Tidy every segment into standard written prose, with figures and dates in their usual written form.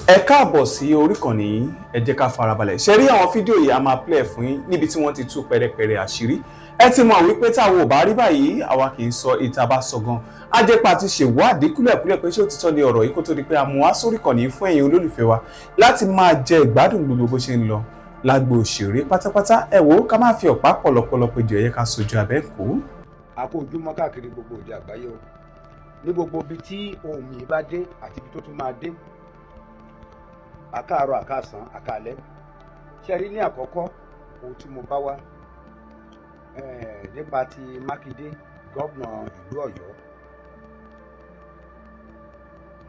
Ẹ káàbọ̀ sí orí ìkànnì yìí, ẹ jẹ́ ká farabalẹ̀. Ṣé rí àwọn fídíò yìí a máa play fún yín níbi tí wọ́n ti tú pẹrẹpẹrẹ àṣírí. Ẹ ti mọ̀ wípé táwọn ò bá rí báyìí, àwa kì í sọ ìta bá sọ gan. A jẹ́ pa ti ṣèwádìí kúlẹ̀kúlẹ̀ pé ṣé òtítọ́ ni ọ̀rọ̀ yìí kó tó di pé a mú wá sórí ìkànnì yìí fún ẹ̀yin olólùfẹ́ wa láti máa jẹ ìgbádùn gbogbo bó ṣe ń lọ lágbo òṣèré pátápátá. Ẹ wò ó, ká má fi ọ̀pá pọ̀lọpọ̀lọ péjọ, ẹ yẹ ká sojú abẹ́ kó. Àkójúmọ́ káàkiri gbogbo òde àgbáyé o, ní gbogbo ibi tí ohun yìí bá dé àti ibi tó tún máa dé, àkáàrọ̀ àkáàsán àkáalẹ́. Ṣé rí ní àkọ́kọ́ ohun tí mo bá wá nípa ti Mákindé gómìnà ìlú Ọ̀yọ́,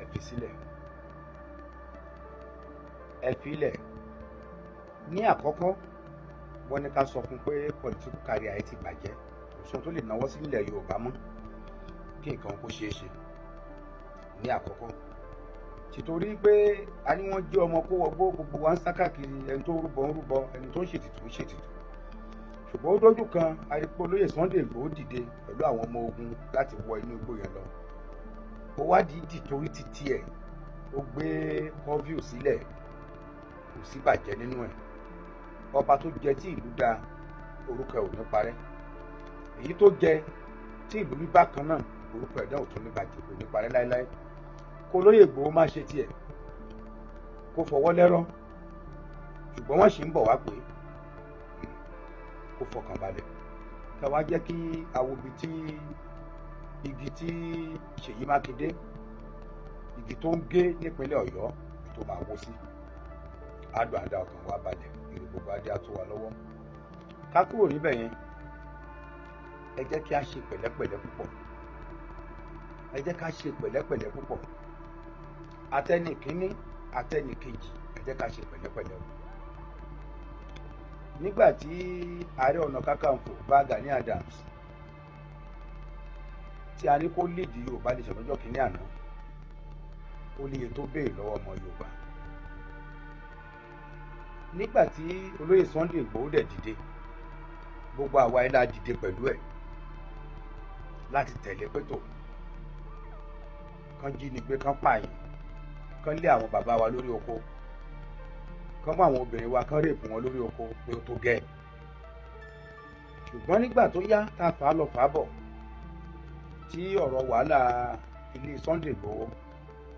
ẹ fi sílẹ̀, ẹ fi ilẹ̀. Ní àkọ́kọ́ wọ́n ní ká sọ fún pé political career ẹ ti bàjẹ́, òṣùwọ̀n tó lè náwó sí ilẹ̀ Yorùbá mọ́ kí nǹkan kó ṣeé ṣe. Ní àkọ́kọ́ tìtorí pé a ní wọ́n jẹ́ ọmọ kó wọgbó, gbogbo wa ń sá káàkiri, ẹni tó rúbọ ń rúbọ, ẹni tó ń ṣètìtù ń ṣètìtù. Ṣùgbọ́n ó dójú kan arípò olóyè Sunday Igboho dìde pẹ̀lú àwọn ọmọ ogun láti wọ inú igbó yẹn lọ. Ó wá dìídì torí títí ẹ̀ ó gbé curfew sílẹ̀, kò sí bàjẹ́ nínú ẹ̀. Ọba tó jẹ tí ìlú dá orúkọ ẹ̀ ò ní parẹ́, èyí tó jẹ tí ìlú rí bákan náà orúkọ ẹ̀ náà ò tún ní bàjẹ́, kò ní parẹ́ láéláé. Kó olóyè Igboho má ṣe tiẹ̀, kó fọwọ́ lẹ́rọ̀, ṣùgbọ́n wọ́n sì ń bọ̀ wá pé kó fọkàn balẹ̀. Ká wá jẹ́ kí awobi tí igi tí Ṣèyí Mákindé, igi tó ń gé nípínlẹ̀ Ọ̀yọ́ tó máa wó sí, àdùn àdá ọkàn wa balẹ̀, èrè gbogbo adé á tó wa lọ́wọ́. Ká kúrò níbẹ̀ yẹn, ẹ jẹ́ kí a ṣe pẹ̀lẹ́pẹ̀lẹ́ púpọ̀, ẹ jẹ́ ká ṣe pẹ̀lẹ́pẹ̀lẹ́ púpọ̀. Àtẹni kínní àtẹni kejì, ẹ jẹ́ ká ṣe pẹ̀lẹ́pẹ̀lẹ́ o. Nígbà tí Ààrẹ Ọ̀nà Kakanfò bá Gani Adams tí a ní kó líìdì Yorùbá nation lọ́jọ́ kínní àná, ó níye tó béèrè lọ́wọ́ ọmọ Yorùbá. Nígbà tí olóyè Sunday Igboho dẹ̀ dìde, gbogbo àwa ilá dìde pẹ̀lú ẹ̀ láti tẹ̀lé pẹ́tò kan jí ni gbé, kan pààyàn, kan lé àwọn bàbá wa lórí oko, kan mú àwọn obìnrin wa, kan rèpù wọn lórí oko, pé ó tó gẹ́. Ṣùgbọ́n nígbà tó yá tá a fà á lọ fà á bọ̀, tí ọ̀rọ̀ wàhálà ilé Sunday Igboho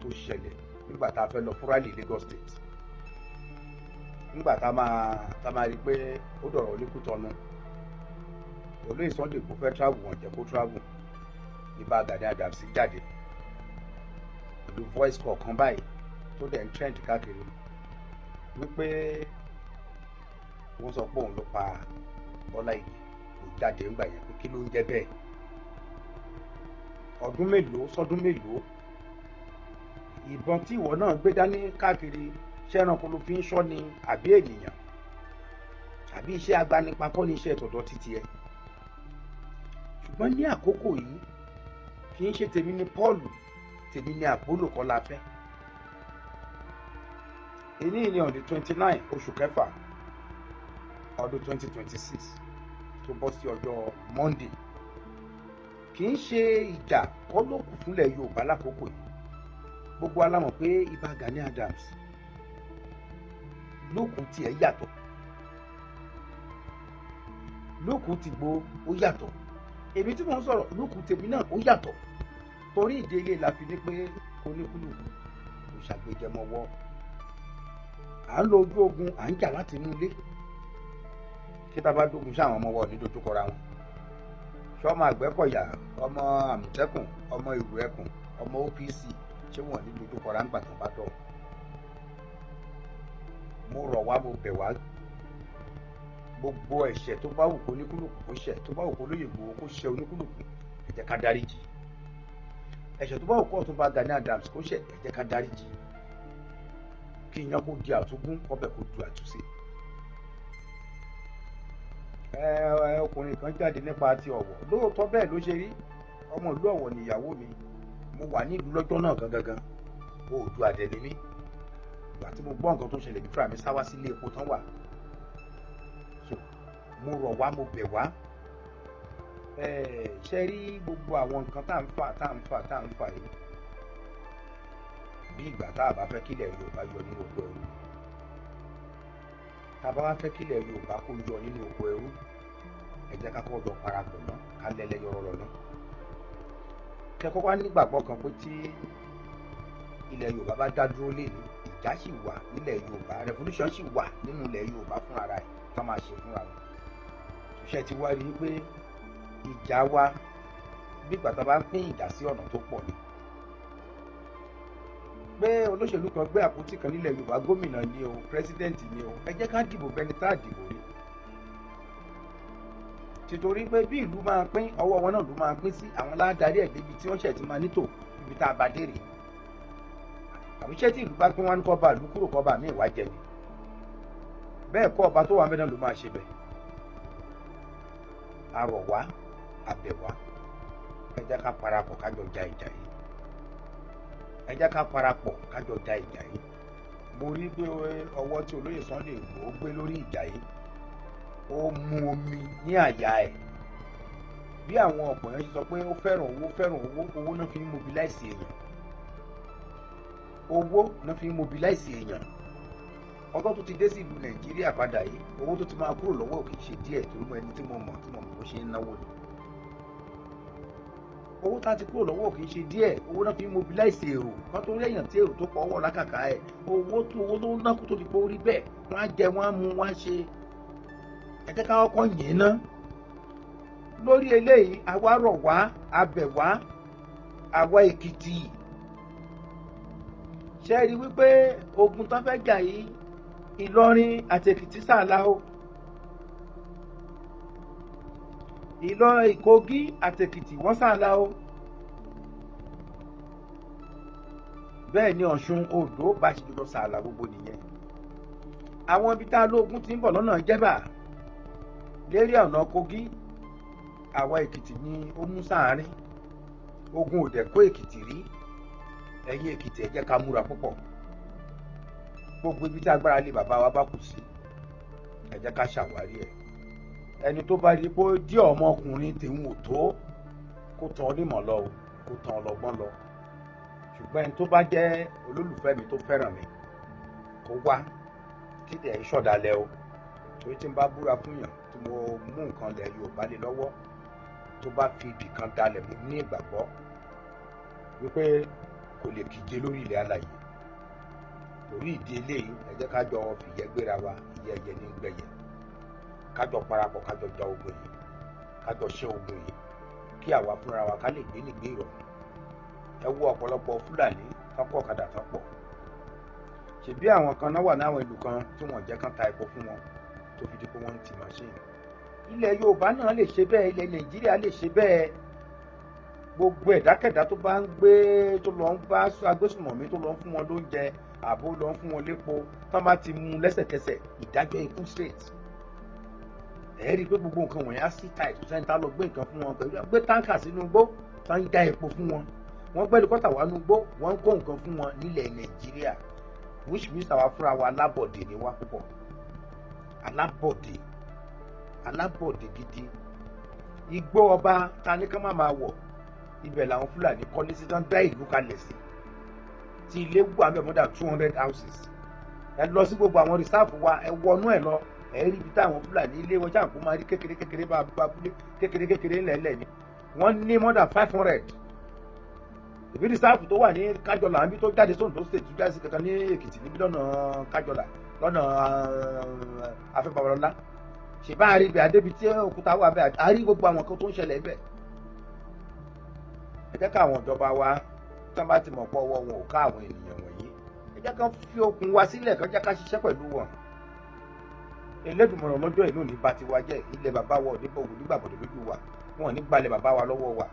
tó ṣẹlẹ̀ nígbà tá a fẹ́ lọ fún rally Lagos State, nígbà tá a máa rí i pé ó dọ̀rọ̀ Oníkútọ̀nù, olóyè Sunday Igboho fẹ́ travel, wọn jẹ́ kó travel. Ìbá Gani Adams jáde pẹ̀lú voice kọ̀ọ̀kan báyìí tó dẹ̀ ń trend káàkiri wípé wọ́n sọ pé òun ló pa Bọ́lá Ìgè. Kò jáde ńgbà yẹn pé kí ló ń jẹ́ bẹ́ẹ̀. Ọdún mélòó sọdún mélòó, ìbọn tí ìwọ náà gbé dání káàkiri, ṣẹ́ranko ló fi ń ṣọ́ ni àbí ènìyàn? Àbí iṣẹ́ agbanipa kọ́ ni iṣẹ́ tọ̀dọ̀ títí ẹ? Ṣùgbọ́n ní àkókò yìí kì í ṣe tèmi ni Paul, tèmi ni Apollo kọ́ la fẹ́. Èyí ni on the 29 oṣù kẹfà ọdún 2026 tó bọ́ sí ọjọ́ Monday. Kì í ṣe ìjà kọ́ ló kù fúnlẹ̀ Yorùbá lákòókò yìí. Gbogbo alámọ̀ pé Ìbà Gani Adams lókun tiẹ̀ yàtọ̀, lókun ti Igboho ó yàtọ̀, èmi tí mo ń sọ̀rọ̀ lókun tèmi náà ó yàtọ̀. Torí ìdílé la fi ní pé oníkúlùkù kò ṣàgbéjẹmọ́wọ́. À ń lọ ojú ogun, à ń jà láti inú ilé. Kí tá a bá dógun sí àwọn ọmọ wa ní dojúkọra wọn. Ṣọ́mọ Àgbẹ̀kọ̀yà, ọmọ Àmọ̀tẹ́kùn, ọmọ Ìrù Ẹkùn, ọmọ OPC, ṣé wọ́n ní dojúkọra ń gbà tán bá dọ̀? Mo rọ̀ wá, mo bẹ̀ wá, gbogbo ẹ̀ṣẹ̀ tó bá wù kó oníkúlùkù kó ṣẹ̀, tó bá wù kó olóyè Igboho kó ṣẹ̀ oníkúlùkù, ẹ jẹ́ ká dáríjì. Ẹ̀ṣẹ̀ tó bá wù kó Ọ̀túnba Gani Adams kó ṣẹ̀, ẹ jẹ́ ká dáríjì. Kí iyán kó di àtúngún, ọbẹ̀ kó du àtúnṣe. Ọkùnrin kan jáde nípa ti Ọ̀wọ̀, lóòótọ́ bẹ́ẹ̀ ló ṣe rí. Ọmọ ìlú Ọ̀wọ̀ ni ìyàwó mi, mo wà ní ìlú lọ́jọ́ náà gangan, Oòduà dẹ̀ ni mí. Ìgbà tí mo gbọ́ nǹkan tó ṣẹlẹ̀, bí fúnra mi sá wá sílé epo tán wà. So mo rọ̀ wá, mo bẹ̀ wá, ṣe rí gbogbo àwọn nǹkan tá à ń fà yìí, bí ìgbà tá a bá fẹ́ kílẹ̀ Yorùbá yọ nínú oko ẹrú. Tá a bá wá fẹ́ kílẹ̀ Yorùbá kó yọ nínú oko ẹrú, ẹ jẹ́ ká kọ́ jọ parapọ̀ náà ká lẹ́lẹ́ yọrọ náà. Kẹ́kọ̀ọ́ wá nígbàgbọ́ kan pé tí ilẹ̀ Yorùbá bá dá dúró lé ní ìjà sì wà nílẹ̀ Yorùbá, revolution sì wà nínú ilẹ̀ Yorùbá fúnra rẹ̀ ká máa ṣe fúnra wọn. Ṣé ti wá rí i pé ìjà wa bí ìgbà tá a bá ń pín ìjà sí ọ̀nà tó pọ̀ ni. Pé olóṣèlú kan gbé àpótí kan nílẹ̀ Yorùbá, gómìnà ni o, pírẹsidẹ́ǹtì ni o, ẹ jẹ́ ká dìbò bẹni tá a dìbò rí. Tìtorí pé bí ìlú máa pín, ọwọ́ wọn náà ló máa pín sí, àwọn ládarí ẹ̀ débi tí wọ́n ṣẹ̀ ti máa nítò ibi tá a bá dé rè. Àbí iṣẹ́ tí ìlú bá pín wọn ní kọ́ba ìlú kúrò kọ́ba míì wá jẹ ni. Bẹ́ẹ̀ kọ́ ọba tó wà mẹ́ta ló máa ṣe bẹ̀. Arọ̀ wá, àbẹ̀ wá, ẹ jẹ́ ká parapọ̀ kájọ ja ìjà yìí. Ẹ jẹ́ ká parapọ̀ kájọ ja ìjà yìí. Mo rí pé ọwọ́ tí olóyè Sunday Igboho gbé lórí ìjà yìí, ó mu omi ní àyà ẹ̀. Bí àwọn ọ̀pọ̀ yẹn sọ pé ó fẹ́ràn owó, owó náà fi ń mobilize èèyàn. Owó náà fi ń mobilize èèyàn. Ọgọ́ tó ti dé sí ìlú Nàìjíríà padà yìí, owó tó ti máa kúrò lọ́wọ́ kì í ṣe díẹ̀ torí mo ẹni tí mo mọ̀ bó ṣe ń náwó ni. Owó tá ti kúrò lọ́wọ́ kì í ṣe díẹ̀, owó náà fi ń mobilize èrò kan tó rẹ̀yàn tí èrò tó pọ̀ ọwọ́ lákàkà ẹ̀. Owó tó ń ná kó tó di pé ó rí bẹ́ẹ̀, wọ́n á jẹ, wọ́n á mu, wọ́n á ṣe. Ẹ jẹ́ ká kọ́kọ́ yẹn ná. Lórí eléyìí, àwa rọ̀ wá, abẹ̀ wá, àwa Èkìtì. Ṣé ẹ rí wípé ogun tán fẹ́ jà yìí, Ìlọrin àti Èkìtì sàlá o. Ìlọrin, Kogi àti Èkìtì wọ́n sàlá o. Bẹ́ẹ̀ ni Ọ̀ṣun, Oǹdó bá ṣe jùlọ sàlá gbogbo nìyẹn. Àwọn ibi tá a lóògùn ti ń bọ̀ lọ́nà Jẹ́bà lérí ọ̀nà Kogi, àwa Èkìtì ni ó mú sáàárín. Ogun ò dẹ̀ kó Èkìtì rí. Ẹ̀yin Èkìtì ẹ jẹ́ ká múra púpọ̀. Gbogbo ibi tí agbára lé bàbá wa bá kù sí, ẹ jẹ́ ká ṣàwárí ẹ̀. Ẹni tó bá rí pé díẹ̀ ọmọkùnrin tèun ò tó, kó tan onímọ̀ lọ o, kó tan ọlọ́gbọ́n lọ. Ṣùgbọ́n ẹni tó bá jẹ́ olólùfẹ́ mi tó fẹ́ràn mi, kó wá kí dẹ̀ ń ṣọ̀dálẹ̀ o. Torí tí n bá búra fún yàn tí mo mú nǹkan lẹ̀ Yorùbá lé lọ́wọ́, tó bá fi ibì kan dalẹ̀, mo ní ìgbàgbọ́ wípé kò lè kíje lórí ilẹ̀ alàyè. Torí ìdí eléyìí, ẹ jẹ́ ká jọ fìyẹ́ gbéra wa, ìyẹ́ ẹyẹ ní gbẹ̀yẹ. Ká jọ parapọ̀, ká jọ ja ogun yìí, ká jọ ṣẹ́ ogun yìí, kí àwa fúnra wa ká lè gbé nígbé ìrọ̀rùn. Ẹ wo ọ̀pọ̀lọpọ̀ Fúlàní tán pọ̀ ọ̀kadà tán pọ̀. Ṣèbí àwọn kan náà wà láwọn ìlú kan tí wọ́n jẹ́ kán ta epo fún wọn tó fi di pé wọ́n ń ti màṣíìnì. Ilẹ̀ Yorùbá náà lè ṣe bẹ́ẹ̀, ilẹ̀ Nàìjíríà lè ṣe bẹ́ẹ̀. Gbogbo ẹ̀dákẹ́dá tó bá ń gbé, tó lọ ń bá agbésùnmọ̀mí, tó lọ ń fún wọn lóúnjẹ, àbó lọ ń fún wọn lépo, tán bá ti mú lẹ́sẹ̀kẹsẹ̀, ìdájọ́ ikú straight. Ẹ rí i pé gbogbo nǹkan wọ̀nyí á sí tight, sẹ́ńtà lọ gbé nǹkan fún wọn pẹ̀lú gbé táǹkà sínú igbó, tán ń dá epo fún wọn. Wọ́n gbé helicopter wá nínú igbó, wọ́n ń kó nǹkan fún wọn nílẹ̀ Nàìjíríà. Which means àwa fúnra wa alábọ̀dé ni wá púpọ̀. Alábọ̀dé gidi. Igbó ọba ta ní ká má máa wọ̀, ibẹ̀ làwọn Fúlàní kọ́lé sí tán dá ìlú kalẹ̀ sí. Tí ilé wà bẹ́ẹ̀ more than 200 houses. Ẹ lọ sí gbogbo àwọn rìsáàfù wa, ẹ wọnú ẹ lọ, ẹ rí ibi táwọn Fúlàní ilé wọn ṣàǹkó máa rí kékeré bá abúlé kékeré ńlẹ̀ẹ́lẹ̀ ni. Wọ́n ní more than 500. Ìbí rìsáàfù tó wà ní Kájọlà níbi tó jáde sóńdó state tó jáde sí kankan ní Èkìtì níbi lọ́nà Kájọlà lọ́nà Afẹ́bàbàlọ́lá. Ṣèbá àrí ibẹ̀ àdébi tí òkúta wà bẹ́ẹ̀, àrí gbogbo àwọn kan tó ń ṣẹlẹ̀ bẹ́ẹ̀. Ẹ jẹ́ káwọn ìjọba wa tán bá ti mọ̀ pọ̀ ọwọ́ wọn ò ká àwọn ènìyàn wọ̀nyí, ẹ jẹ́ ká fi okun wa sílẹ̀, kán jẹ́ ká ṣiṣẹ́ pẹ̀lú wọn. Elédùmarè lọ́jọ́ ìlú ní bá ti wá jẹ́, ilẹ̀ bàbá wa ò ní bọ̀wọ̀ nígbàgbọ́dọ̀ lójú wa, wọn ò ní gbalẹ̀ bàbá wa lọ́wọ́ wa.